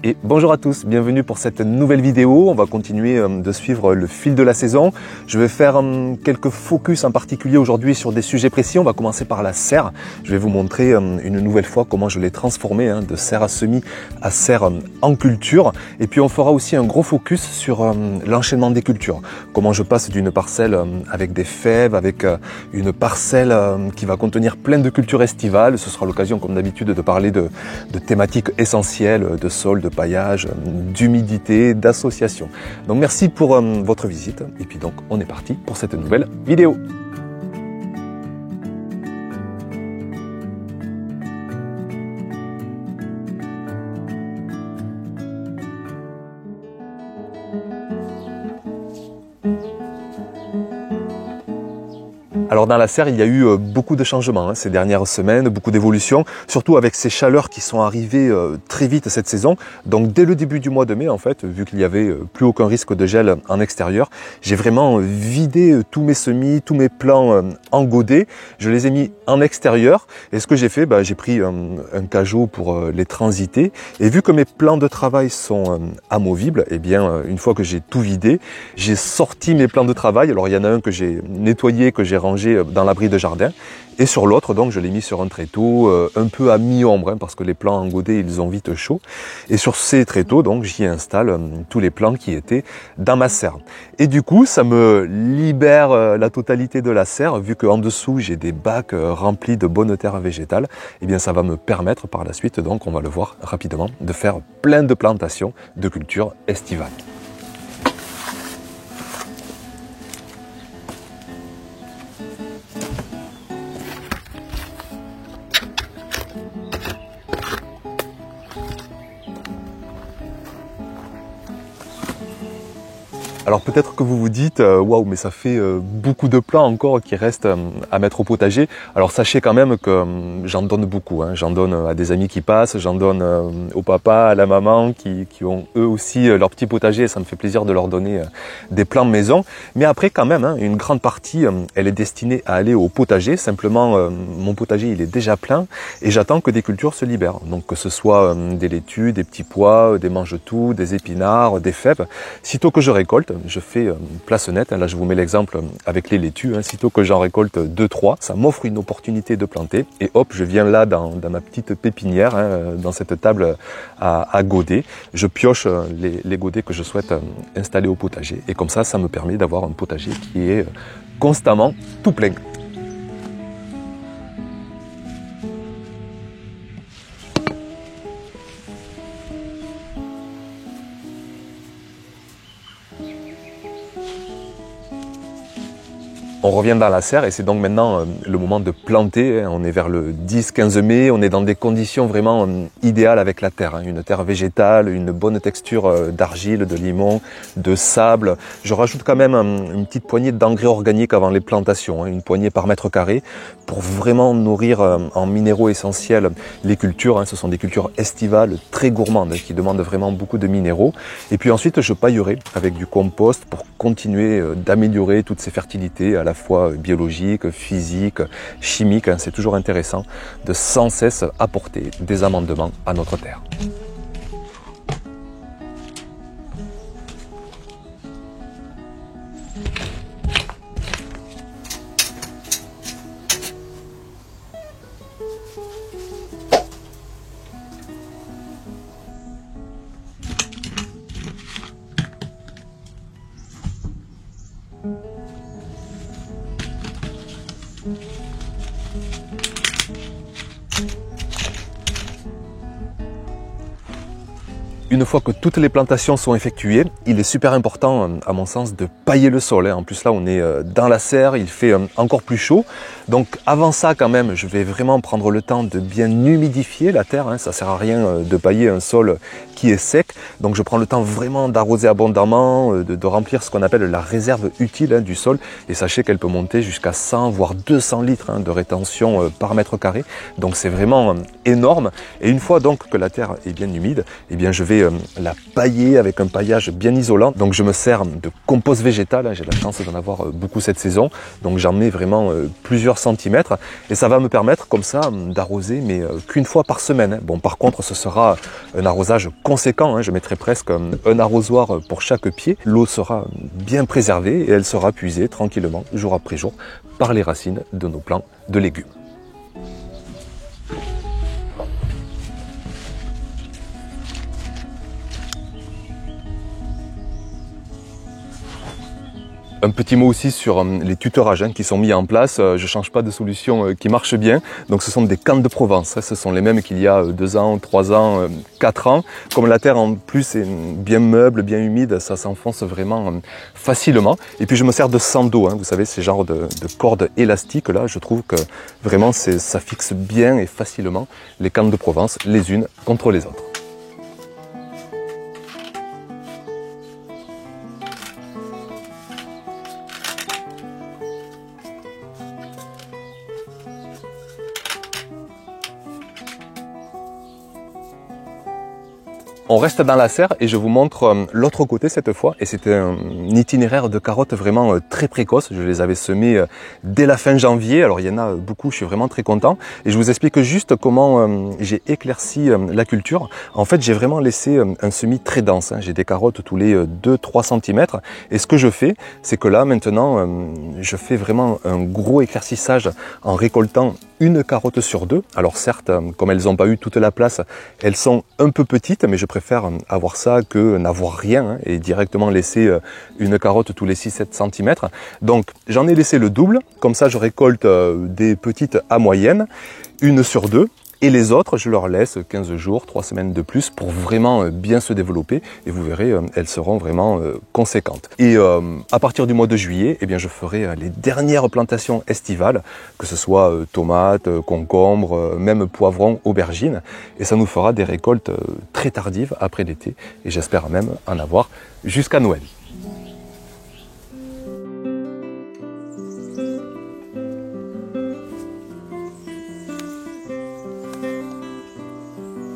Et bonjour à tous, bienvenue pour cette nouvelle vidéo. On va continuer de suivre le fil de la saison. Je vais faire quelques focus en particulier aujourd'hui sur des sujets précis. On va commencer par la serre. Je vais vous montrer une nouvelle fois comment je l'ai transformée de serre à semis à serre en culture. Et puis on fera aussi un gros focus sur l'enchaînement des cultures. Comment je passe d'une parcelle avec des fèves, avec une parcelle qui va contenir plein de cultures estivales. Ce sera l'occasion comme d'habitude de parler de thématiques essentielles, de sol, de paillage, d'humidité, d'association. Donc merci pour votre visite et puis donc on est parti pour cette nouvelle vidéo. Alors dans la serre, il y a eu beaucoup de changements ces dernières semaines, beaucoup d'évolutions, surtout avec ces chaleurs qui sont arrivées très vite cette saison. Donc dès le début du mois de mai, en fait, vu qu'il n'y avait plus aucun risque de gel en extérieur, j'ai vraiment vidé tous mes semis, tous mes plants en godet. Je les ai mis en extérieur et ce que j'ai fait, j'ai pris un cajot pour les transiter. Et vu que mes plants de travail sont amovibles, eh bien une fois que j'ai tout vidé, j'ai sorti mes plants de travail. Alors il y en a un que j'ai nettoyé, que j'ai rangé dans l'abri de jardin, et sur l'autre donc je l'ai mis sur un tréteau un peu à mi-ombre parce que les plants en godet ils ont vite chaud, et sur ces tréteaux donc j'y installe tous les plants qui étaient dans ma serre. Et du coup ça me libère la totalité de la serre, vu qu'en dessous j'ai des bacs remplis de bonne terre végétale. Et bien ça va me permettre par la suite, donc on va le voir rapidement, de faire plein de plantations de cultures estivales. Alors peut-être que vous vous dites, waouh, mais ça fait beaucoup de plants encore qui restent à mettre au potager. Alors sachez quand même que j'en donne beaucoup. J'en donne à des amis qui passent, j'en donne au papa, à la maman qui ont eux aussi leur petit potager. Et ça me fait plaisir de leur donner des plants maison. Mais après quand même, une grande partie, elle est destinée à aller au potager. Simplement, mon potager il est déjà plein et j'attends que des cultures se libèrent. Donc que ce soit des laitues, des petits pois, des mange-tout, des épinards, des fèves. Sitôt que je récolte, je fais place nette. Là, je vous mets l'exemple avec les laitues. Sitôt que j'en récolte 2-3, ça m'offre une opportunité de planter. Et hop, je viens là dans ma petite pépinière, dans cette table à godets. Je pioche les godets que je souhaite installer au potager. Et comme ça me permet d'avoir un potager qui est constamment tout plein. On revient dans la serre et c'est donc maintenant le moment de planter. On est vers le 10-15 mai, on est dans des conditions vraiment idéales avec la terre. Une terre végétale, une bonne texture d'argile, de limon, de sable. Je rajoute quand même une petite poignée d'engrais organiques avant les plantations, une poignée par mètre carré, pour vraiment nourrir en minéraux essentiels les cultures. Ce sont des cultures estivales très gourmandes qui demandent vraiment beaucoup de minéraux. Et puis ensuite je paillerai avec du compost pour continuer d'améliorer toutes ces fertilités à la fois biologiques, physiques, chimiques. C'est toujours intéressant de sans cesse apporter des amendements à notre terre. Une fois que toutes les plantations sont effectuées, il est super important, à mon sens, de pailler le sol. En plus là, on est dans la serre, il fait encore plus chaud. Donc avant ça, quand même, je vais vraiment prendre le temps de bien humidifier la terre. Ça sert à rien de pailler un sol qui est sec. Donc je prends le temps vraiment d'arroser abondamment, de remplir ce qu'on appelle la réserve utile du sol. Et sachez qu'elle peut monter jusqu'à 100 voire 200 litres de rétention par mètre carré. Donc c'est vraiment énorme. Et une fois donc que la terre est bien humide, eh bien je vais la pailler avec un paillage bien isolant. Donc je me sers de compost végétal, j'ai la chance d'en avoir beaucoup cette saison, donc j'en mets vraiment plusieurs centimètres et ça va me permettre comme ça d'arroser mais qu'une fois par semaine. Bon, par contre ce sera un arrosage conséquent, je mettrai presque un arrosoir pour chaque pied. L'eau sera bien préservée et elle sera puisée tranquillement jour après jour par les racines de nos plants de légumes. Un petit mot aussi sur les tuteurages qui sont mis en place. Je ne change pas de solution qui marche bien. Donc ce sont des cannes de Provence. Ce sont les mêmes qu'il y a 2 ans, 3 ans, 4 ans. Comme la terre en plus est bien meuble, bien humide, ça s'enfonce vraiment facilement. Et puis je me sers de sando. Vous savez, ces genres de cordes élastiques là. Je trouve que vraiment ça fixe bien et facilement les cannes de Provence les unes contre les autres. On reste dans la serre et je vous montre l'autre côté cette fois. Et c'était un itinéraire de carottes vraiment très précoce. Je les avais semées dès la fin janvier. Alors il y en a beaucoup, je suis vraiment très content. Et je vous explique juste comment j'ai éclairci la culture. En fait, j'ai vraiment laissé un semis très dense. J'ai des carottes tous les 2-3 cm. Et ce que je fais, c'est que là maintenant, je fais vraiment un gros éclaircissage en récoltant une carotte sur 2. Alors certes, comme elles n'ont pas eu toute la place, elles sont un peu petites, mais je préfère avoir ça que n'avoir rien et directement laisser une carotte tous les 6-7 cm. Donc j'en ai laissé le double, comme ça je récolte des petites à moyennes, une sur 2. Et les autres, je leur laisse 15 jours, 3 semaines de plus pour vraiment bien se développer. Et vous verrez, elles seront vraiment conséquentes. Et à partir du mois de juillet, eh bien, je ferai les dernières plantations estivales, que ce soit tomates, concombres, même poivrons, aubergines. Et ça nous fera des récoltes très tardives après l'été. Et j'espère même en avoir jusqu'à Noël.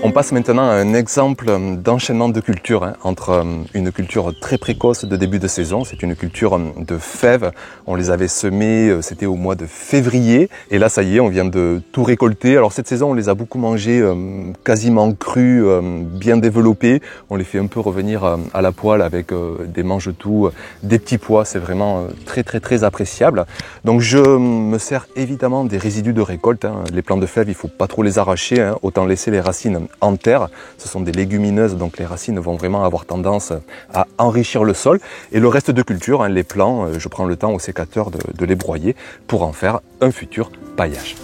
On passe maintenant à un exemple d'enchaînement de culture entre une culture très précoce de début de saison, c'est une culture de fèves. On les avait semées, c'était au mois de février, et là ça y est, on vient de tout récolter. Alors cette saison, on les a beaucoup mangés quasiment crus, bien développés. On les fait un peu revenir à la poêle avec des mange-tout, des petits pois. C'est vraiment très appréciable. Donc je me sers évidemment des résidus de récolte. Les plants de fèves, il faut pas trop les arracher, autant laisser les racines en terre. Ce sont des légumineuses, donc les racines vont vraiment avoir tendance à enrichir le sol. Et le reste de culture, les plants, je prends le temps au sécateur de les broyer pour en faire un futur paillage.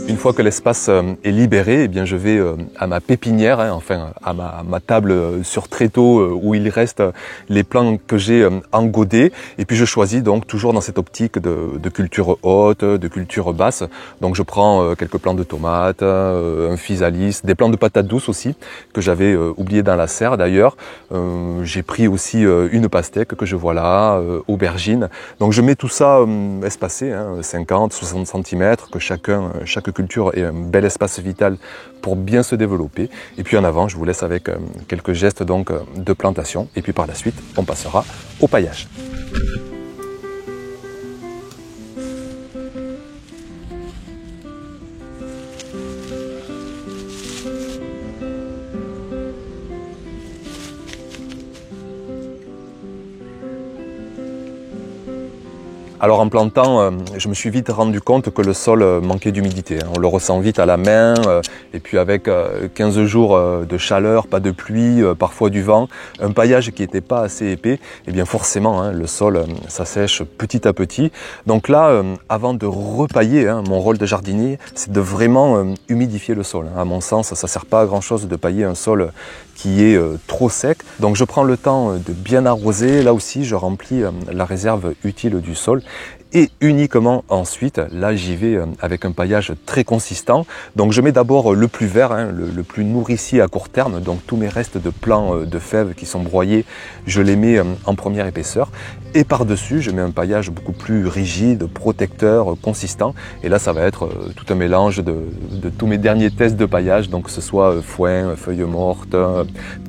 Une fois que l'espace est libéré, eh bien je vais à ma pépinière, enfin à ma table sur tréteau où il reste les plants que j'ai en godet. Et puis je choisis donc toujours dans cette optique de culture haute, de culture basse. Donc je prends quelques plants de tomates, un physalis, des plants de patates douces aussi que j'avais oublié dans la serre d'ailleurs. J'ai pris aussi une pastèque que je vois là, aubergine. Donc je mets tout ça espacé, 50-60 cm, que chaque culture ait un bel espace vital pour bien se développer. Et puis en avant, je vous laisse avec quelques gestes donc de plantation. Et puis par la suite, on passera au paillage. Alors en plantant, je me suis vite rendu compte que le sol manquait d'humidité. On le ressent vite à la main, et puis avec 15 jours de chaleur, pas de pluie, parfois du vent, un paillage qui n'était pas assez épais, et bien forcément le sol s'assèche petit à petit. Donc là, avant de repailler, mon rôle de jardinier, c'est de vraiment humidifier le sol. À mon sens, ça ne sert pas à grand chose de pailler un sol qui est trop sec. Donc je prends le temps de bien arroser. Là aussi, je remplis la réserve utile du sol. Et uniquement ensuite, là j'y vais avec un paillage très consistant. Donc je mets d'abord le plus vert, le plus nourricier à court terme. Donc tous mes restes de plants de fèves qui sont broyés, je les mets en première épaisseur. Et par-dessus, je mets un paillage beaucoup plus rigide, protecteur, consistant. Et là, ça va être tout un mélange de tous mes derniers tests de paillage. Donc que ce soit foin, feuilles mortes,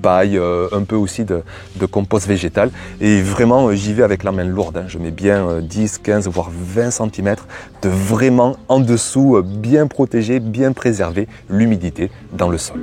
paille, un peu aussi de compost végétal. Et vraiment, j'y vais avec la main lourde. Je mets bien 10, 15, voire 20 cm de vraiment en dessous, bien protéger, bien préserver l'humidité dans le sol.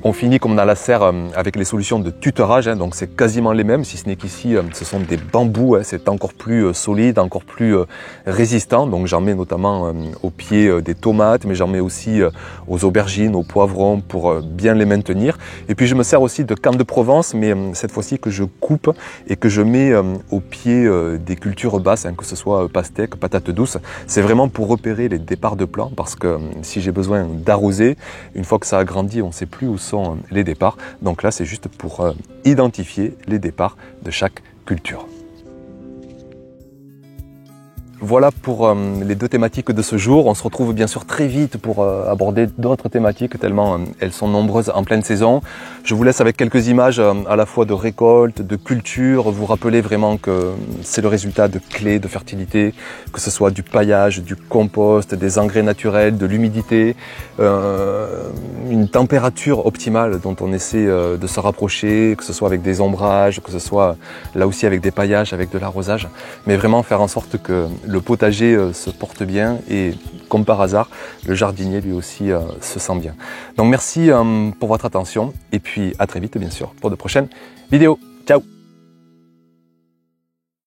On finit comme dans la serre avec les solutions de tutorage, donc c'est quasiment les mêmes, si ce n'est qu'ici ce sont des bambous, c'est encore plus solide, encore plus résistant. Donc j'en mets notamment au pied des tomates, mais j'en mets aussi aux aubergines, aux poivrons pour bien les maintenir. Et puis je me sers aussi de canne de Provence, mais cette fois-ci que je coupe et que je mets au pied des cultures basses, que ce soit pastèque, patates douces. C'est vraiment pour repérer les départs de plants, parce que si j'ai besoin d'arroser, une fois que ça a grandi, on ne sait plus où sont les départs. Donc là, c'est juste pour identifier les départs de chaque culture. Voilà pour les deux thématiques de ce jour. On se retrouve bien sûr très vite pour aborder d'autres thématiques, tellement elles sont nombreuses en pleine saison. Je vous laisse avec quelques images à la fois de récolte, de culture. Vous rappelez vraiment que c'est le résultat de clés de fertilité, que ce soit du paillage, du compost, des engrais naturels, de l'humidité, une température optimale dont on essaie de se rapprocher, que ce soit avec des ombrages, que ce soit là aussi avec des paillages, avec de l'arrosage, mais vraiment faire en sorte que le potager se porte bien et comme par hasard, le jardinier lui aussi se sent bien. Donc merci pour votre attention et puis à très vite bien sûr pour de prochaines vidéos. Ciao!